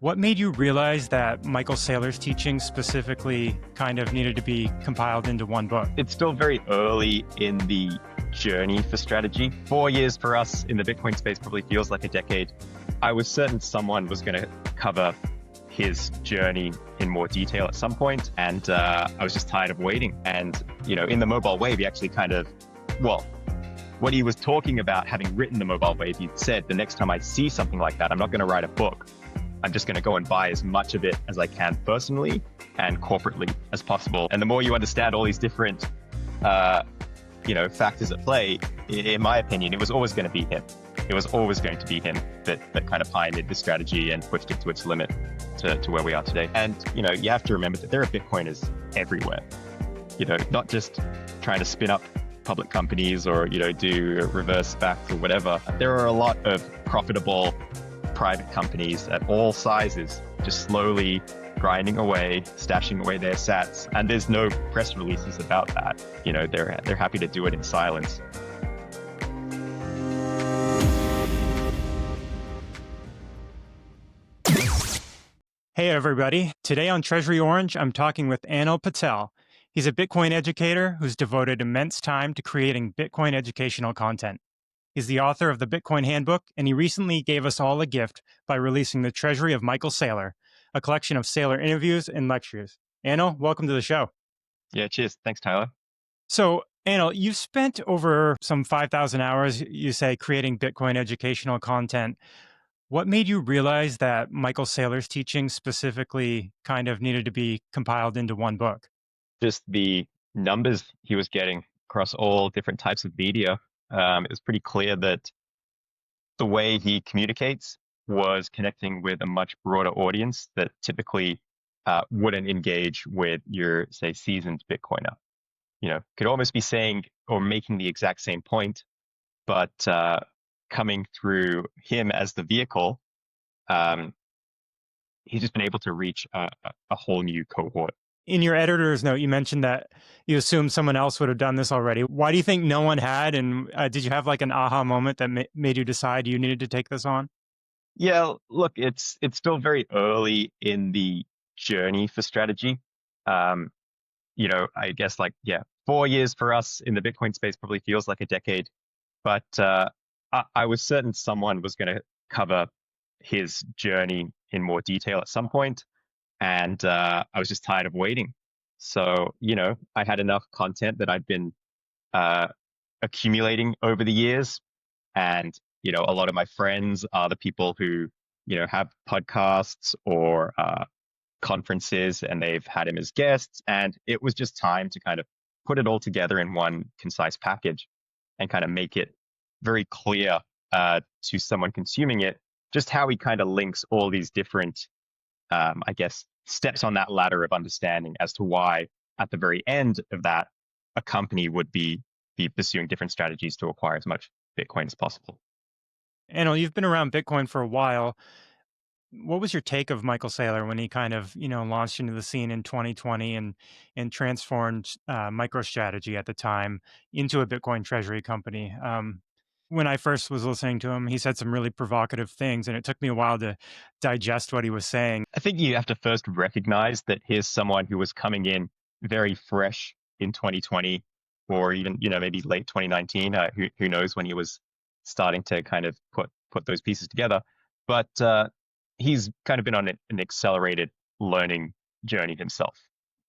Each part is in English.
What made you realize that Michael Saylor's teachings specifically kind of needed to be compiled into one book? It's still very early in the journey for strategy. 4 years for us in the Bitcoin space probably feels like a decade. I was certain someone was going to cover his journey in more detail at some point, and I was just tired of waiting. And, in the mobile wave, he actually what he was talking about, having written the mobile wave, he said, the next time I see something like that, I'm not going to write a book. I'm just going to go and buy as much of it as I can personally and corporately as possible. And the more you understand all these different, factors at play, in my opinion, it was always going to be him. It was always going to be him that kind of pioneered this strategy and pushed it to its limit to where we are today. And, you have to remember that there are Bitcoiners everywhere, not just trying to spin up public companies or, do reverse SPACs or whatever. There are a lot of profitable private companies at all sizes, just slowly grinding away, stashing away their sats. And there's no press releases about that. They're happy to do it in silence. Hey, everybody. Today on Treasury Orange, I'm talking with Anil Patel. He's a Bitcoin educator who's devoted immense time to creating Bitcoin educational content. He's the author of the Bitcoin Handbook, and he recently gave us all a gift by releasing the Treasury of Michael Saylor, a collection of Saylor interviews and lectures. Anil, welcome to the show. Yeah, cheers. Thanks, Tyler. So, Anil, you've spent over some 5,000 hours, you say, creating Bitcoin educational content. What made you realize that Michael Saylor's teachings specifically kind of needed to be compiled into one book? Just the numbers he was getting across all different types of media. It was pretty clear that the way he communicates was connecting with a much broader audience that typically wouldn't engage with your, say, seasoned Bitcoiner. Could almost be saying or making the exact same point, but coming through him as the vehicle, he's just been able to reach a whole new cohort. In your editor's note, you mentioned that you assumed someone else would have done this already. Why do you think no one had? And did you have like an aha moment that made you decide you needed to take this on? Yeah, look, it's still very early in the journey for strategy. I guess 4 years for us in the Bitcoin space probably feels like a decade. But I was certain someone was going to cover his journey in more detail at some point. And I was just tired of waiting. So, I had enough content that I'd been accumulating over the years. And, a lot of my friends are the people who, have podcasts or conferences, and they've had him as guests. And it was just time to kind of put it all together in one concise package and kind of make it very clear to someone consuming it, just how he kind of links all these different steps on that ladder of understanding as to why at the very end of that, a company would be pursuing different strategies to acquire as much Bitcoin as possible. Anil, you've been around Bitcoin for a while. What was your take of Michael Saylor when he kind of, launched into the scene in 2020 and transformed MicroStrategy at the time into a Bitcoin treasury company? When I first was listening to him, he said some really provocative things, and it took me a while to digest what he was saying. I think you have to first recognize that here's someone who was coming in very fresh in 2020, or even, maybe late 2019. Who knows when he was starting to kind of put those pieces together. But he's kind of been on an accelerated learning journey himself.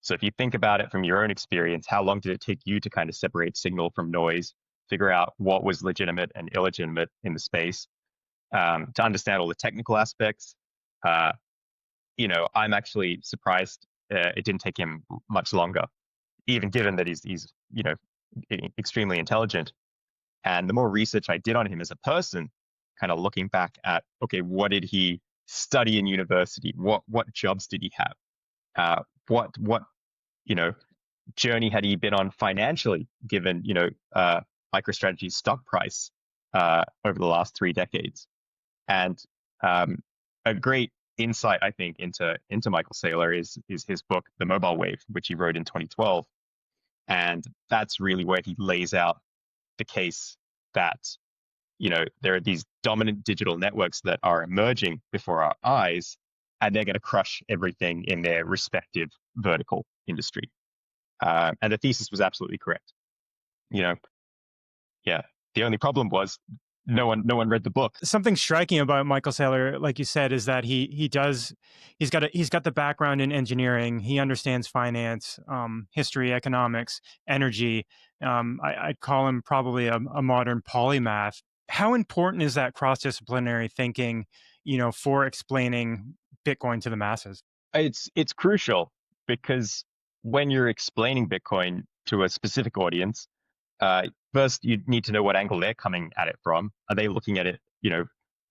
So if you think about it from your own experience, how long did it take you to kind of separate signal from noise, figure out what was legitimate and illegitimate in the space, to understand all the technical aspects? I'm actually surprised it didn't take him much longer, even given that he's extremely intelligent. And the more research I did on him as a person, kind of looking back at, okay, what did he study in university? What jobs did he have? What journey had he been on financially, given MicroStrategy's stock price over the last 3 decades? And a great insight, I think, into Michael Saylor is his book, The Mobile Wave, which he wrote in 2012. And that's really where he lays out the case that, there are these dominant digital networks that are emerging before our eyes, and they're going to crush everything in their respective vertical industry. And the thesis was absolutely correct. You know, yeah. The only problem was no one read the book. Something striking about Michael Saylor, like you said, is that he's got the background in engineering. He understands finance, history, economics, energy. I'd call him probably a modern polymath. How important is that cross-disciplinary thinking, for explaining Bitcoin to the masses? It's crucial because when you're explaining Bitcoin to a specific audience, first you need to know what angle they're coming at it from. Are they looking at it,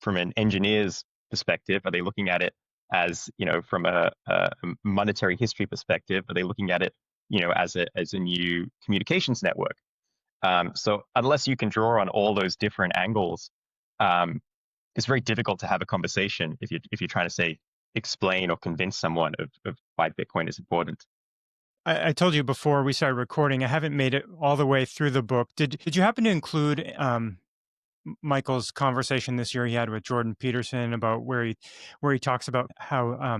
from an engineer's perspective? Are they looking at it as, from a monetary history perspective? Are they looking at it, as a new communications network? So unless you can draw on all those different angles, um, it's very difficult to have a conversation if you're trying to say explain or convince someone of why Bitcoin is important. I told you before we started recording, I haven't made it all the way through the book. Did you happen to include Michael's conversation this year he had with Jordan Peterson about where he talks about how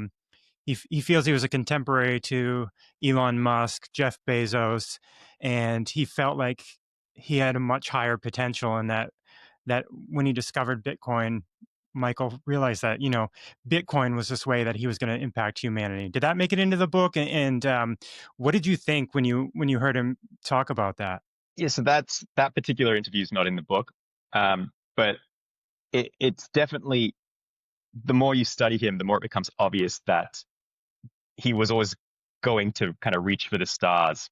he feels he was a contemporary to Elon Musk, Jeff Bezos, and he felt like he had a much higher potential, and that when he discovered Bitcoin, Michael realized that Bitcoin was this way that he was going to impact humanity. Did that make it into the book? And what did you think when you heard him talk about that? Yeah, so that particular interview is not in the book, but it's definitely, the more you study him, the more it becomes obvious that he was always going to kind of reach for the stars.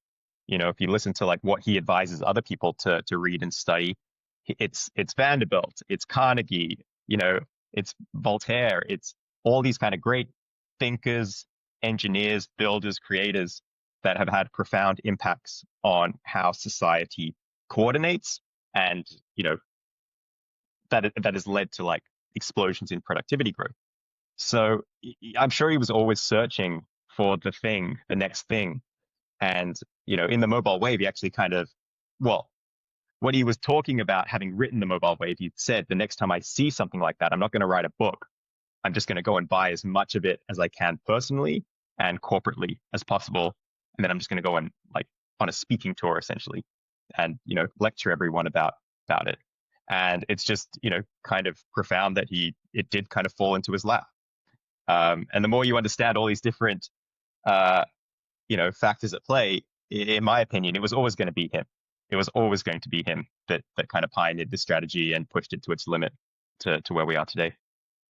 If you listen to like what he advises other people to read and study, it's Vanderbilt, it's Carnegie, it's Voltaire, it's all these kind of great thinkers, engineers, builders, creators that have had profound impacts on how society coordinates, and that has led to like explosions in productivity growth. So I'm sure he was always searching for the next thing. And, in the mobile wave, he actually kind of, well, what he was talking about, having written the mobile wave, he said, the next time I see something like that, I'm not going to write a book. I'm just going to go and buy as much of it as I can personally and corporately as possible. And then I'm just going to go and like on a speaking tour essentially and, lecture everyone about it. And it's just, kind of profound that it did kind of fall into his lap. And the more you understand all these different, factors at play, in my opinion, it was always going to be him. It was always going to be him that kind of pioneered this strategy and pushed it to its limit to where we are today.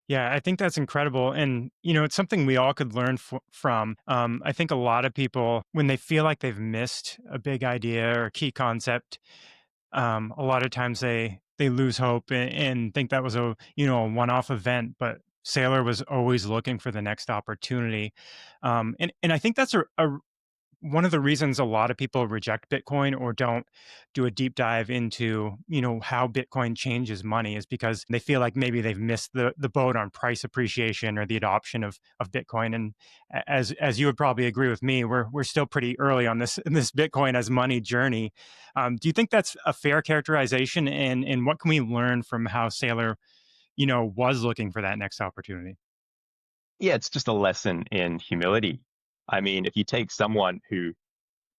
Yeah, I think that's incredible. And, it's something we all could learn from. I think a lot of people, when they feel like they've missed a big idea or key concept, a lot of times they lose hope and think that was a one-off event. But Saylor was always looking for the next opportunity. And I think that's one of the reasons a lot of people reject Bitcoin or don't do a deep dive into, how Bitcoin changes money is because they feel like maybe they've missed the boat on price appreciation or the adoption of Bitcoin. And as you would probably agree with me, we're still pretty early on this Bitcoin as money journey. Do you think that's a fair characterization? And what can we learn from how Saylor, was looking for that next opportunity? Yeah, it's just a lesson in humility. I mean, if you take someone who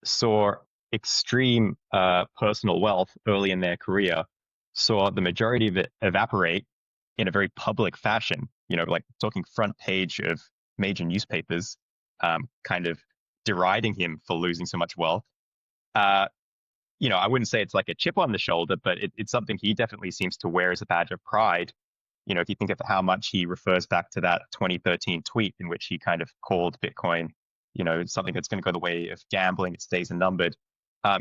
saw extreme personal wealth early in their career, saw the majority of it evaporate in a very public fashion, like talking front page of major newspapers, kind of deriding him for losing so much wealth. Uh, I wouldn't say it's like a chip on the shoulder, but it's something he definitely seems to wear as a badge of pride. If you think of how much he refers back to that 2013 tweet in which he kind of called Bitcoin, something that's going to go the way of gambling, its days are numbered.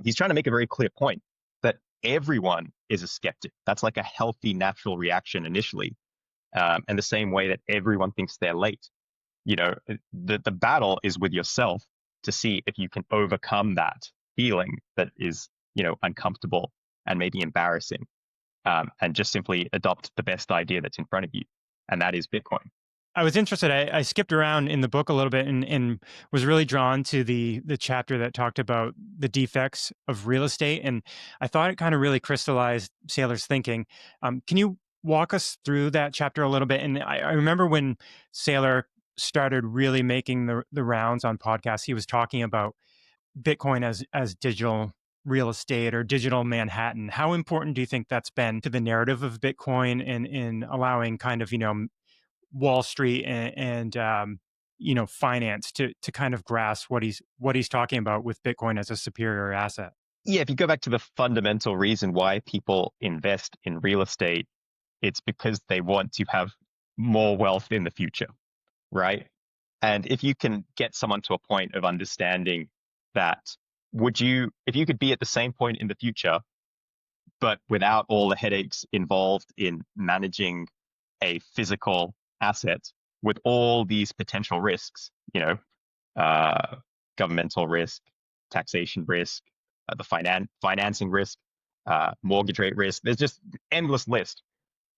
He's trying to make a very clear point that everyone is a skeptic. That's like a healthy, natural reaction initially. And the same way that everyone thinks they're late. The battle is with yourself to see if you can overcome that feeling that is, uncomfortable and maybe embarrassing, and just simply adopt the best idea that's in front of you. And that is Bitcoin. I was interested. I skipped around in the book a little bit and was really drawn to the chapter that talked about the defects of real estate. And I thought it kind of really crystallized Saylor's thinking. Can you walk us through that chapter a little bit? And I remember when Saylor started really making the rounds on podcasts, he was talking about Bitcoin as digital real estate or digital Manhattan. How important do you think that's been to the narrative of Bitcoin in allowing kind of, Wall Street and finance to kind of grasp what he's talking about with Bitcoin as a superior asset? Yeah, if you go back to the fundamental reason why people invest in real estate, it's because they want to have more wealth in the future, right? And if you can get someone to a point of understanding that, if you could be at the same point in the future, but without all the headaches involved in managing a physical asset with all these potential risks, uh, governmental risk, taxation risk, the financing risk, mortgage rate risk. There's just endless list.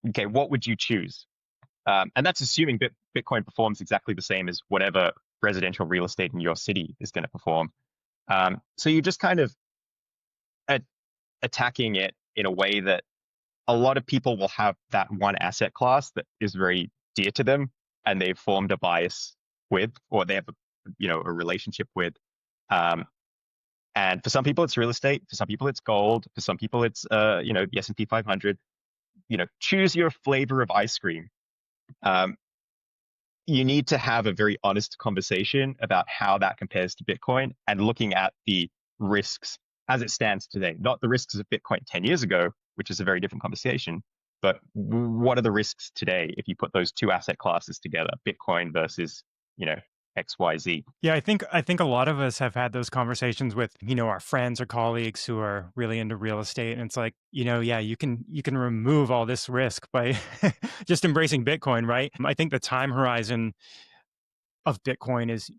Okay, what would you choose? And that's assuming that Bitcoin performs exactly the same as whatever residential real estate in your city is going to perform. So you're just kind of a- attacking it in a way that a lot of people will have that one asset class that is very dear to them, and they've formed a bias with, or they have a relationship with. Um, and for some people, it's real estate. For some people, it's gold. For some people, it's the S&P 500. Choose your flavor of ice cream. Um, you need to have a very honest conversation about how that compares to Bitcoin and looking at the risks as it stands today, not the risks of Bitcoin 10 years ago, which is a very different conversation, but what are the risks today if you put those two asset classes together, Bitcoin versus, XYZ? Yeah, I think a lot of us have had those conversations with, our friends or colleagues who are really into real estate. And it's like, yeah, you can remove all this risk by just embracing Bitcoin, right? I think the time horizon of Bitcoin is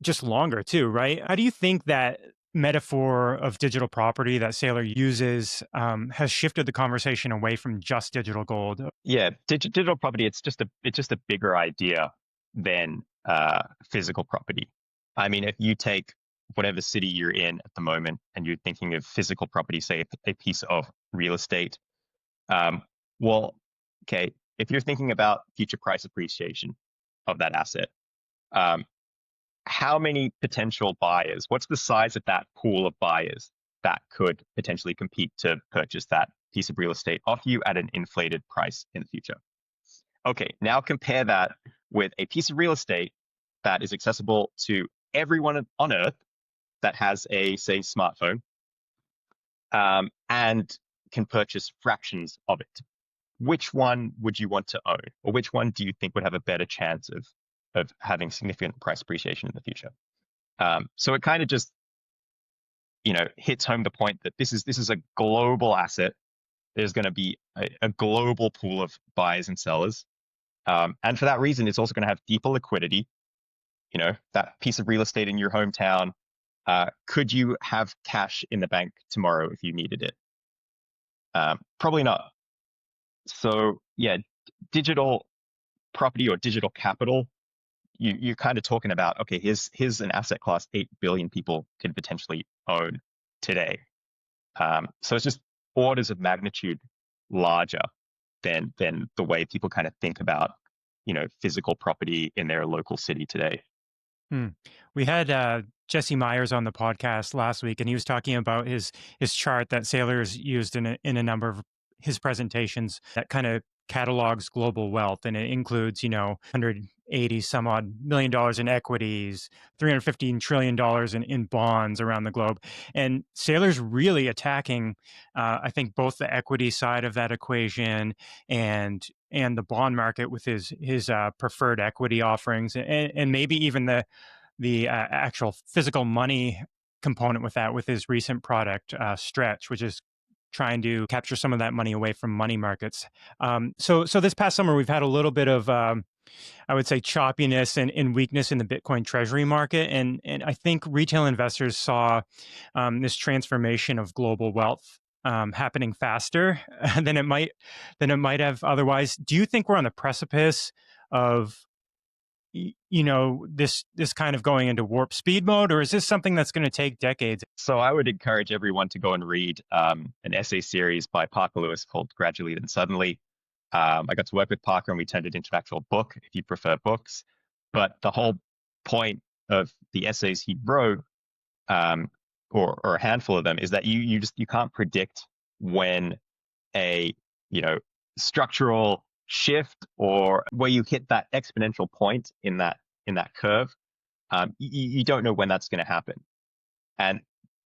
just longer too, right? How do you think that metaphor of digital property that Saylor uses has shifted the conversation away from just digital gold? Yeah, digital property, it's just a bigger idea than physical property. I mean, if you take whatever city you're in at the moment and you're thinking of physical property, say a piece of real estate, um, well, okay, if you're thinking about future price appreciation of that asset, um, how many potential buyers? What's the size of that pool of buyers that could potentially compete to purchase that piece of real estate off you at an inflated price in the future? Okay, now compare that with a piece of real estate that is accessible to everyone on Earth that has a, say, smartphone, and can purchase fractions of it. Which one would you want to own, or which one do you think would have a better chance of having significant price appreciation in the future? So it kind of just hits home the point that this is a global asset. There's going to be a global pool of buyers and sellers, and for that reason, it's also going to have deeper liquidity. That piece of real estate in your hometown. Could you have cash in the bank tomorrow if you needed it? Probably not. So yeah, digital property or digital capital, you're kind of talking about, okay, here's an asset class 8 billion people could potentially own today. So it's just orders of magnitude larger than the way people kind of think about, physical property in their local city today. Hmm. We had Jesse Myers on the podcast last week, and he was talking about his chart that Saylor's used in a number of his presentations that kind of catalogs global wealth, and it includes 180 some odd million dollars in equities, $315 trillion in bonds around the globe, and Saylor's really attacking, I think, both the equity side of that equation and the bond market with his preferred equity offerings, and maybe even the actual physical money component with that, with his recent product Stretch, which is trying to capture some of that money away from money markets. So this past summer, we've had a little bit of I would say choppiness and weakness in the Bitcoin Treasury market, and I think retail investors saw this transformation of global wealth happening faster than it might have otherwise. Do you think we're on the precipice of this kind of going into warp speed mode, or is this something that's going to take decades? So I would encourage everyone to go and read an essay series by Parker Lewis called Gradually Then Suddenly. I got to work with Parker and we turned it into an actual book, if you prefer books. But the whole point of the essays he wrote, um, or a handful of them, is that you can't predict when a structural shift or where you hit that exponential point in that curve. You don't know when that's going to happen, and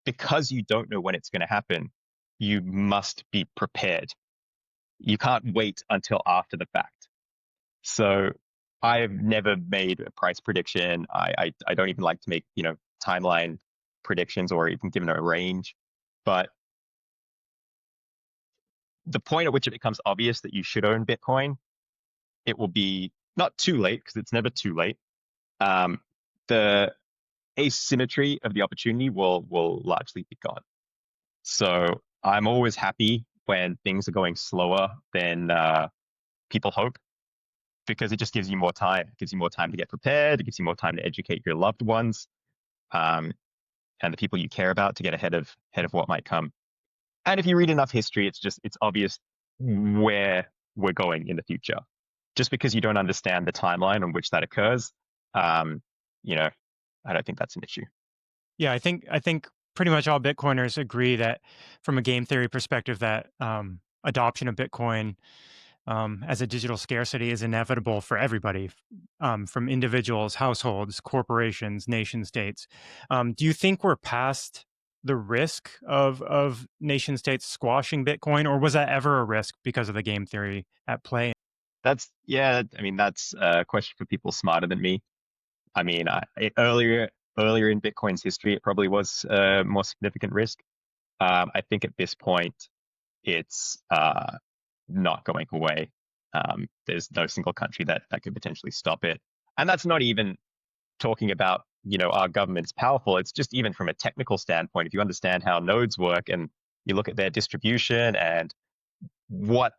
because you don't know when it's going to happen, you must be prepared. You can't wait until after the fact. So I've never made a price prediction. I don't even like to make, timeline predictions or even given a range. But the point at which it becomes obvious that you should own Bitcoin, it will be not too late because it's never too late. The asymmetry of the opportunity will largely be gone. So I'm always happy when things are going slower than people hope, because it just gives you more time. It gives you more time to get prepared. It gives you more time to educate your loved ones, um, and the people you care about to get ahead of what might come. And if you read enough history, it's obvious where we're going in the future. Just because you don't understand the timeline on which that occurs, um, you know, I don't think that's an issue. Yeah, I think pretty much all Bitcoiners agree that, from a game theory perspective, that adoption of Bitcoin as a digital scarcity is inevitable for everybody, from individuals, households, corporations, nation states. Do you think we're past the risk of nation states squashing Bitcoin, or was that ever a risk because of the game theory at play? Yeah. I mean, that's a question for people smarter than me. I mean, earlier in Bitcoin's history, it probably was a more significant risk. I think at this point, it's not going away. There's no single country that could potentially stop it, and that's not even talking about our government's powerful. It's just even from a technical standpoint. If you understand how nodes work and you look at their distribution and what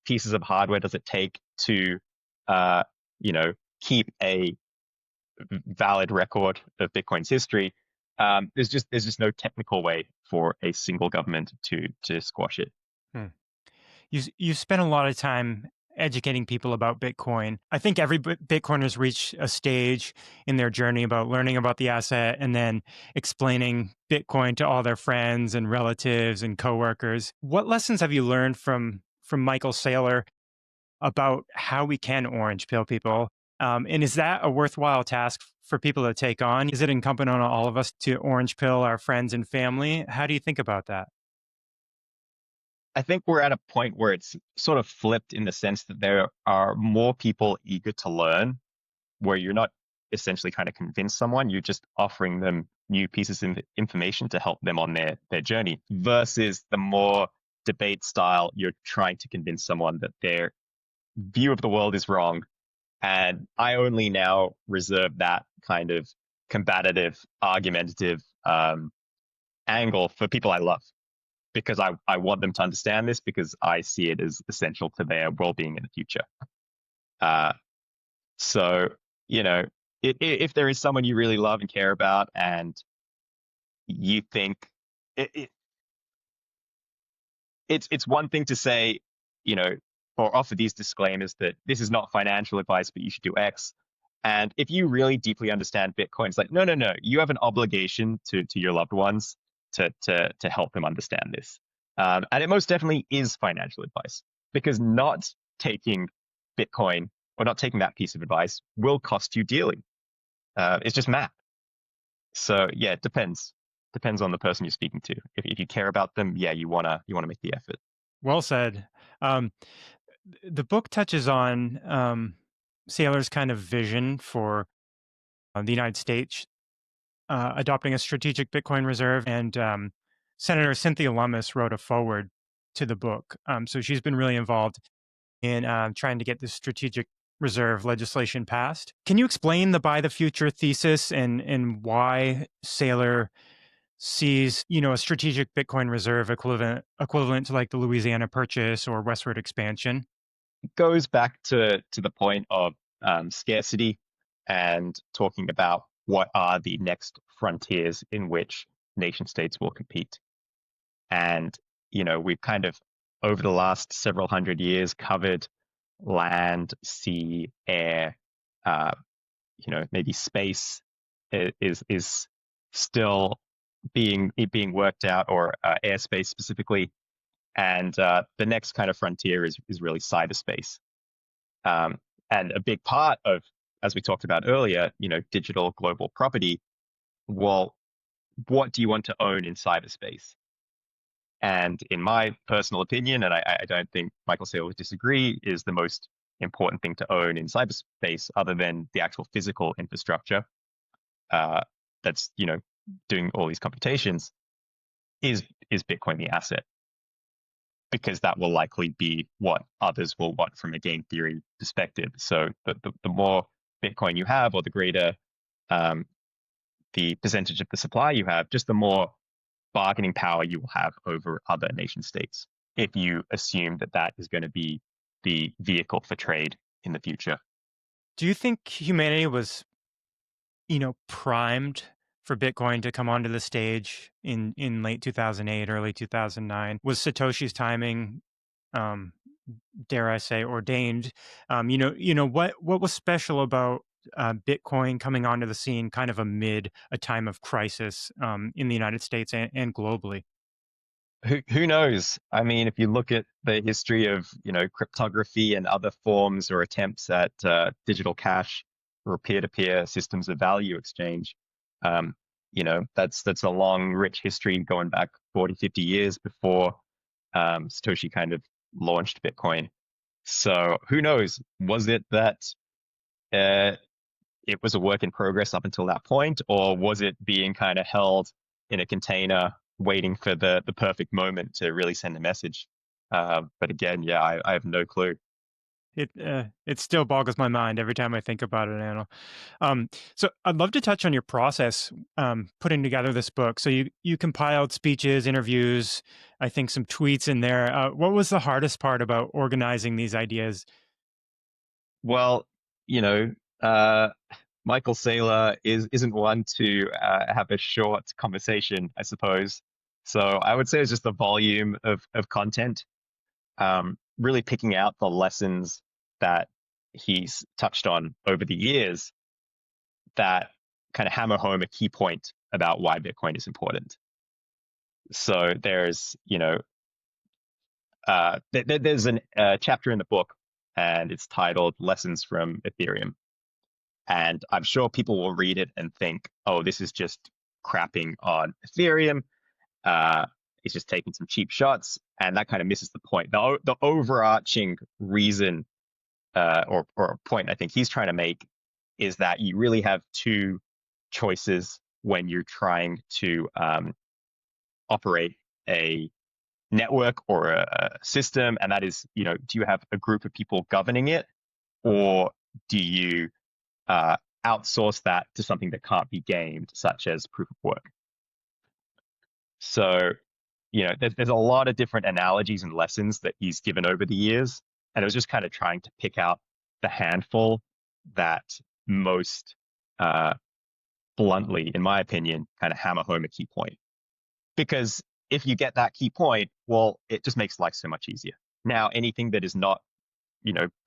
pieces of hardware does it take to uh, you know keep a valid record of Bitcoin's history, there's just no technical way for a single government to squash it. Hmm. You spent a lot of time educating people about Bitcoin. I think every Bitcoiner's reached a stage in their journey about learning about the asset and then explaining Bitcoin to all their friends and relatives and coworkers. What lessons have you learned from Michael Saylor about how we can orange pill people? And is that a worthwhile task for people to take on? Is it incumbent on all of us to orange pill our friends and family? How do you think about that? I think we're at a point where it's sort of flipped in the sense that there are more people eager to learn, where you're not essentially trying to convince someone, you're just offering them new pieces of information to help them on their journey, versus the more debate style, you're trying to convince someone that their view of the world is wrong. And I only now reserve that kind of combative, argumentative angle for people I love, because I want them to understand this, because I see it as essential to their well-being in the future. Uh, so, you know, if there is someone you really love and care about, and you think it, it, it's one thing to say, you know, or offer these disclaimers that this is not financial advice, but you should do X. And if you really deeply understand Bitcoin, it's like, no, no, no, you have an obligation to your loved ones to help them understand this. And it most definitely is financial advice, because not taking Bitcoin or not taking that piece of advice will cost you dearly. It's just math. So yeah, it depends on the person you're speaking to. If you care about them, yeah, you wanna make the effort. Well said. Um, the book touches on Saylor's kind of vision for the United States adopting a strategic Bitcoin reserve, and Senator Cynthia Lummis wrote a foreword to the book. So she's been really involved in trying to get this strategic reserve legislation passed. Can you explain the Buy the Future thesis and why Saylor sees, a strategic Bitcoin reserve equivalent to like the Louisiana Purchase or westward expansion? It goes back to the point of scarcity, and talking about what are the next frontiers in which nation states will compete. And we've kind of, over the last several hundred years, covered land, sea, air, uh, maybe space is still being worked out, or airspace specifically. And the next kind of frontier is really cyberspace. Um, and a big part of, as we talked about earlier, digital global property. Well, what do you want to own in cyberspace? And in my personal opinion, and I don't think Michael Saylor would disagree, is the most important thing to own in cyberspace, other than the actual physical infrastructure uh, that's doing all these computations, is Bitcoin the asset? Because that will likely be what others will want from a game theory perspective. So the more Bitcoin you have, or the greater um, the percentage of the supply you have, just the more bargaining power you will have over other nation states, if you assume that that is going to be the vehicle for trade in the future. Do you think humanity was, primed for Bitcoin to come onto the stage in late 2008, early 2009? Was Satoshi's timing, um, dare I say, ordained? What was special about Bitcoin coming onto the scene kind of amid a time of crisis in the United States and globally? Who knows? I mean, if you look at the history of cryptography and other forms or attempts at digital cash or peer-to-peer systems of value exchange, um, that's a long, rich history going back 40, 50 years before Satoshi kind of launched Bitcoin. So who knows? Was it that uh, it was a work in progress up until that point, or was it being kind of held in a container, waiting for the perfect moment to really send a message? But again, yeah, I have no clue. It still boggles my mind every time I think about it, Anil. So I'd love to touch on your process putting together this book. So you compiled speeches, interviews, I think some tweets in there. What was the hardest part about organizing these ideas? Well, you know, uh, Michael Saylor isn't one to have a short conversation, I suppose. So I would say it's just the volume of content, really picking out the lessons that he's touched on over the years that kind of hammer home a key point about why Bitcoin is important. So there's a chapter in the book, and it's titled "Lessons from Ethereum." And I'm sure people will read it and think, "Oh, this is just crapping on Ethereum. Uh, it's just taking some cheap shots," and that kind of misses the point. The overarching reason or point I think he's trying to make is that you really have two choices when you're trying to operate a network or a system, and that is, do you have a group of people governing it, or do you uh, outsource that to something that can't be gamed, such as proof of work? So, there's a lot of different analogies and lessons that he's given over the years, and I was just kind of trying to pick out the handful that most uh, bluntly, in my opinion, kind of hammer home a key point. Because if you get that key point, well, it just makes life so much easier. Now, anything that is not,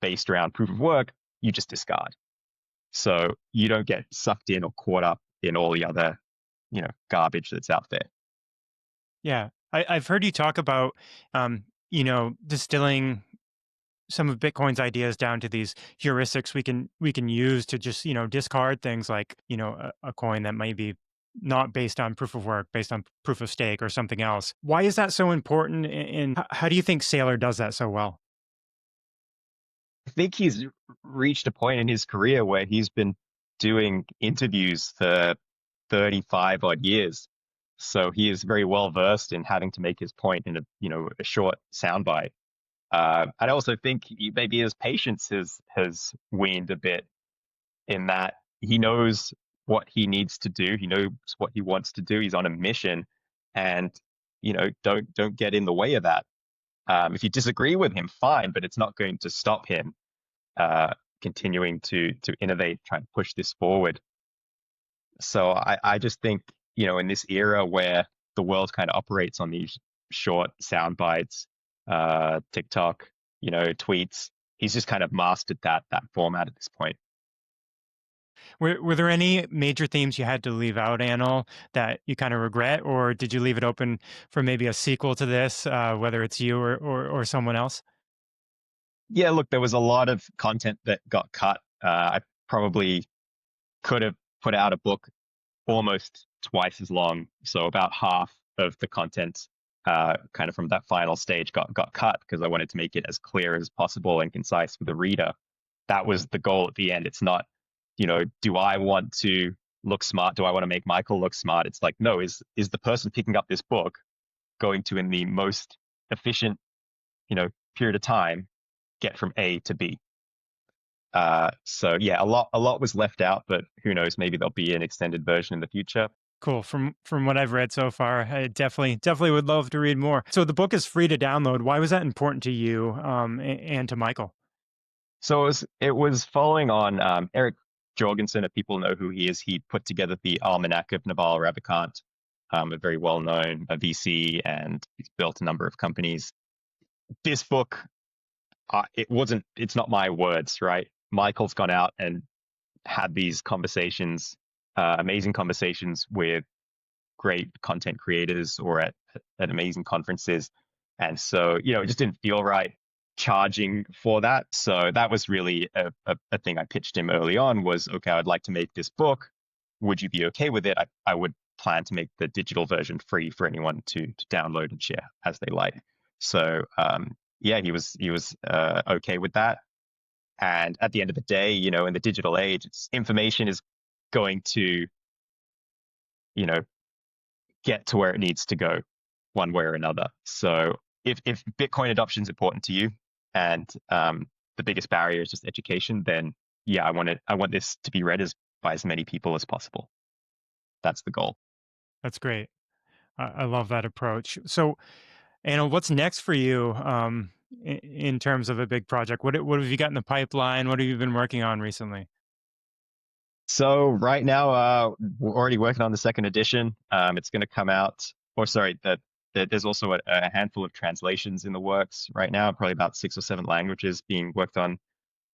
based around proof of work, you just discard. So you don't get sucked in or caught up in all the other, garbage that's out there. Yeah, I've heard you talk about, distilling some of Bitcoin's ideas down to these heuristics we can use to just discard things like a coin that might be not based on proof of work, based on proof of stake or something else. Why is that so important? And how do you think Saylor does that so well? I think he's reached a point in his career where he's been doing interviews for 35 odd years. So he is very well versed in having to make his point in a short soundbite. I also think maybe his patience has waned a bit, in that he knows what he needs to do. He knows what he wants to do. He's on a mission, and don't get in the way of that. If you disagree with him, fine, but it's not going to stop him continuing to innovate, trying to push this forward. So I just think, in this era where the world kind of operates on these short sound bites, TikTok, tweets, he's just kind of mastered that format at this point. Were there any major themes you had to leave out, Anil, that you kind of regret, or did you leave it open for maybe a sequel to this, whether it's you or someone else? Yeah, look, there was a lot of content that got cut. I probably could have put out a book almost twice as long. So about half of the content, kind of from that final stage, got cut because I wanted to make it as clear as possible and concise for the reader. That was the goal at the end. It's not, do I want to look smart? Do I want to make Michael look smart? It's like, no, is the person picking up this book going to, in the most efficient, period of time, get from A to B? So yeah, a lot was left out, but who knows? Maybe there'll be an extended version in the future. Cool. From what I've read so far, I definitely would love to read more. So the book is free to download. Why was that important to you, and to Michael? So it was following on Eric Jorgensen, if people know who he is. He put together the Almanac of Naval Ravikant, a very well-known VC, and he's built a number of companies. This book, it's not my words, right? Michael's gone out and had these conversations, amazing conversations with great content creators or at amazing conferences. And so, it just didn't feel right charging for that. So that was really a thing I pitched him early on was, okay, I'd like to make this book. Would you be okay with it? I would plan to make the digital version free for anyone to download and share as they like. So yeah, he was okay with that. And at the end of the day, in the digital age, information is going to, you know, get to where it needs to go one way or another. So if Bitcoin adoption is important to you and the biggest barrier is just education, then yeah, I want this to be read by as many people as possible. That's the goal. That's great. I love that approach. So, Anna, what's next for you, in terms of a big project? What have you got in the pipeline? What have you been working on recently? So right now, we're already working on the second edition. It's going to come out, or sorry, there's also a handful of translations in the works right now, probably about 6 or 7 languages being worked on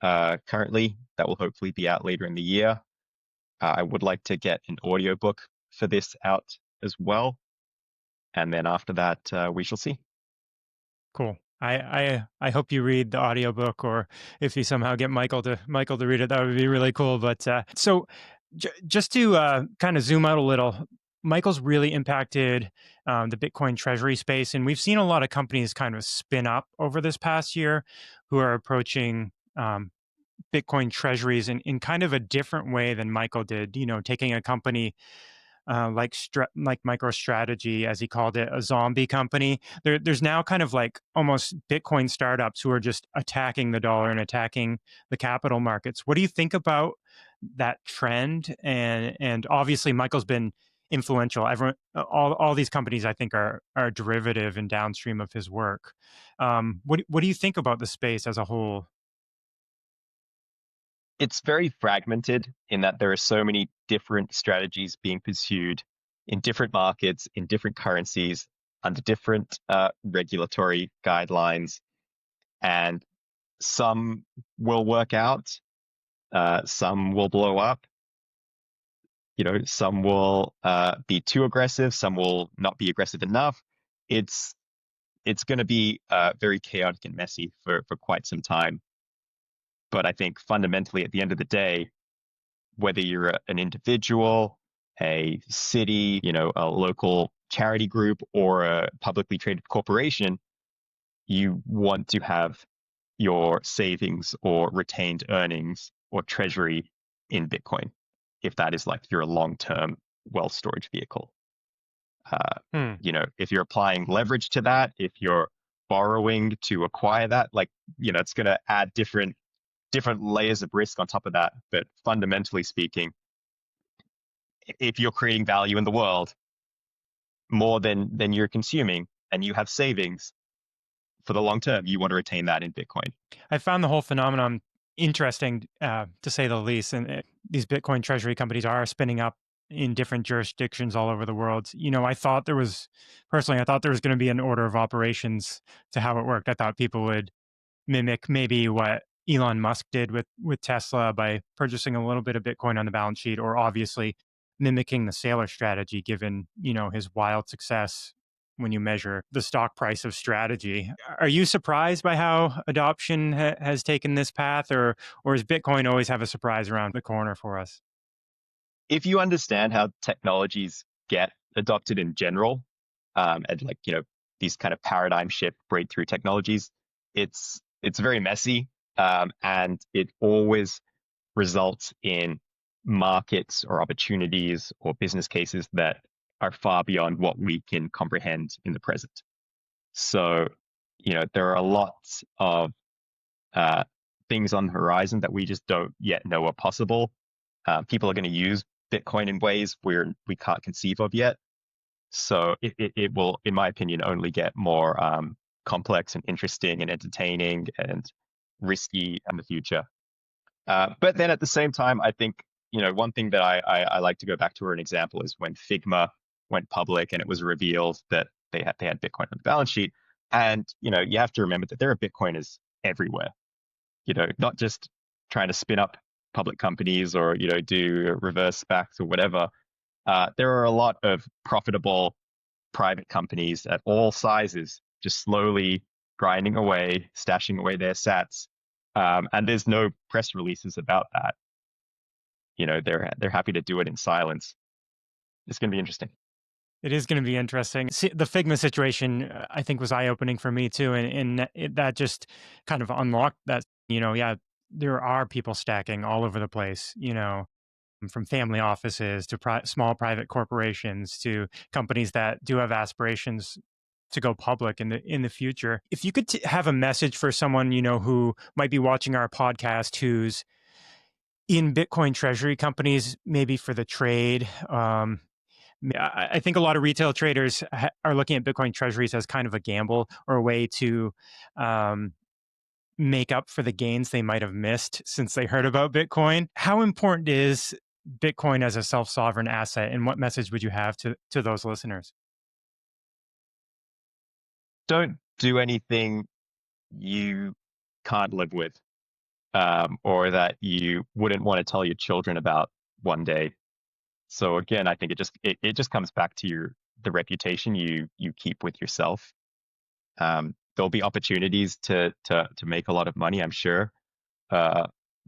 currently. That will hopefully be out later in the year. I would like to get an audiobook for this out as well. And then after that, we shall see. Cool. I hope you read the audiobook, or if you somehow get Michael to read it, that would be really cool. But so just to kind of zoom out a little, Michael's really impacted the Bitcoin treasury space, and we've seen a lot of companies kind of spin up over this past year who are approaching Bitcoin treasuries in kind of a different way than Michael did. Taking a company like MicroStrategy, as he called it, a zombie company. There's now kind of like almost Bitcoin startups who are just attacking the dollar and attacking the capital markets. What do you think about that trend? And obviously, Michael's been influential. All these companies, I think, are derivative and downstream of his work. What do you think about the space as a whole? It's very fragmented in that there are so many different strategies being pursued in different markets, in different currencies, under different regulatory guidelines, and some will work out, some will blow up. Some will be too aggressive, some will not be aggressive enough. It's going to be very chaotic and messy for quite some time. But I think fundamentally, at the end of the day, whether you're an individual, a city, a local charity group, or a publicly traded corporation, you want to have your savings or retained earnings or treasury in Bitcoin, if that is like your long-term wealth storage vehicle. Hmm. If you're applying leverage to that, if you're borrowing to acquire that, like, it's going to add different layers of risk on top of that. But fundamentally speaking, if you're creating value in the world more than you're consuming and you have savings for the long term, you want to retain that in Bitcoin. I found the whole phenomenon interesting, to say the least. And these Bitcoin treasury companies are spinning up in different jurisdictions all over the world. I thought there was going to be an order of operations to how it worked. I thought people would mimic maybe what Elon Musk did with Tesla by purchasing a little bit of Bitcoin on the balance sheet, or obviously mimicking the Saylor strategy, given his wild success when you measure the stock price of strategy. Are you surprised by how adoption has taken this path, or does Bitcoin always have a surprise around the corner for us? If you understand how technologies get adopted in general, and like, these kind of paradigm shift breakthrough technologies, it's very messy, and it always results in markets or opportunities or business cases that are far beyond what we can comprehend in the present. So, there are lots of uh, things on the horizon that we just don't yet know are possible. People are going to use Bitcoin in ways we can't conceive of yet. So it will, in my opinion, only get more complex and interesting and entertaining and risky in the future. But then at the same time, I think, one thing that I like to go back to, or an example, is when Figma went public and it was revealed that they had Bitcoin on the balance sheet. And, you have to remember that there are Bitcoiners everywhere, not just trying to spin up public companies or, do reverse SPACs or whatever. There are a lot of profitable private companies at all sizes, just slowly grinding away, stashing away their sats. And there's no press releases about that. They're happy to do it in silence. It's going to be interesting. It is going to be interesting. See, the Figma situation, I think, was eye-opening for me too, and that just kind of unlocked that. Yeah, there are people stacking all over the place. From family offices to small private corporations to companies that do have aspirations to go public in the future. If you could have a message for someone who might be watching our podcast who's in Bitcoin treasury companies, maybe for the trade. I think a lot of retail traders are looking at Bitcoin treasuries as kind of a gamble or a way to make up for the gains they might have missed since they heard about Bitcoin. How important is Bitcoin as a self-sovereign asset, and what message would you have to those listeners? Don't do anything you can't live with, or that you wouldn't want to tell your children about one day. So again, I think it just comes back to the reputation you keep with yourself. There'll be opportunities to make a lot of money, I'm sure.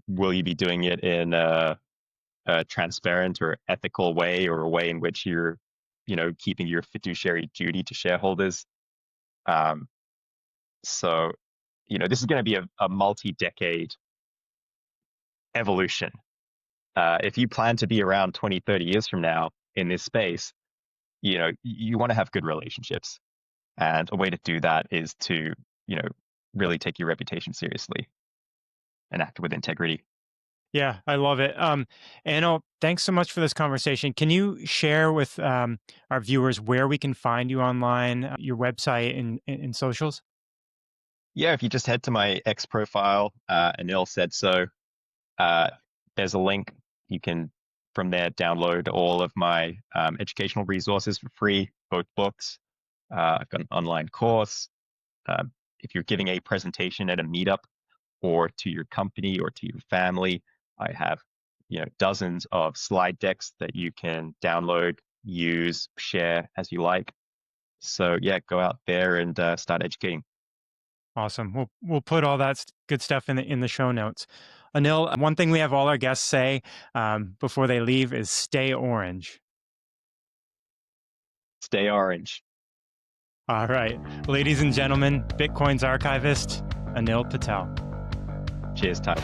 Will you be doing it in a transparent or ethical way, or a way in which you're, keeping your fiduciary duty to shareholders? So, this is going to be a multi-decade evolution. If you plan to be around 20, 30 years from now in this space, you want to have good relationships. And a way to do that is to, really take your reputation seriously and act with integrity. Yeah, I love it. Anil, thanks so much for this conversation. Can you share with our viewers where we can find you online, your website and socials? Yeah, if you just head to my X profile, Anil said so, there's a link. You can, from there, download all of my educational resources for free, both books. I've got an online course. If you're giving a presentation at a meetup or to your company or to your family, I have, dozens of slide decks that you can download, use, share as you like. So yeah, go out there and start educating. Awesome. We'll put all that good stuff in the show notes. Anil, one thing we have all our guests say before they leave is stay orange. Stay orange. All right. Ladies and gentlemen, Bitcoin's archivist, Anil Patel. Cheers, Tyler.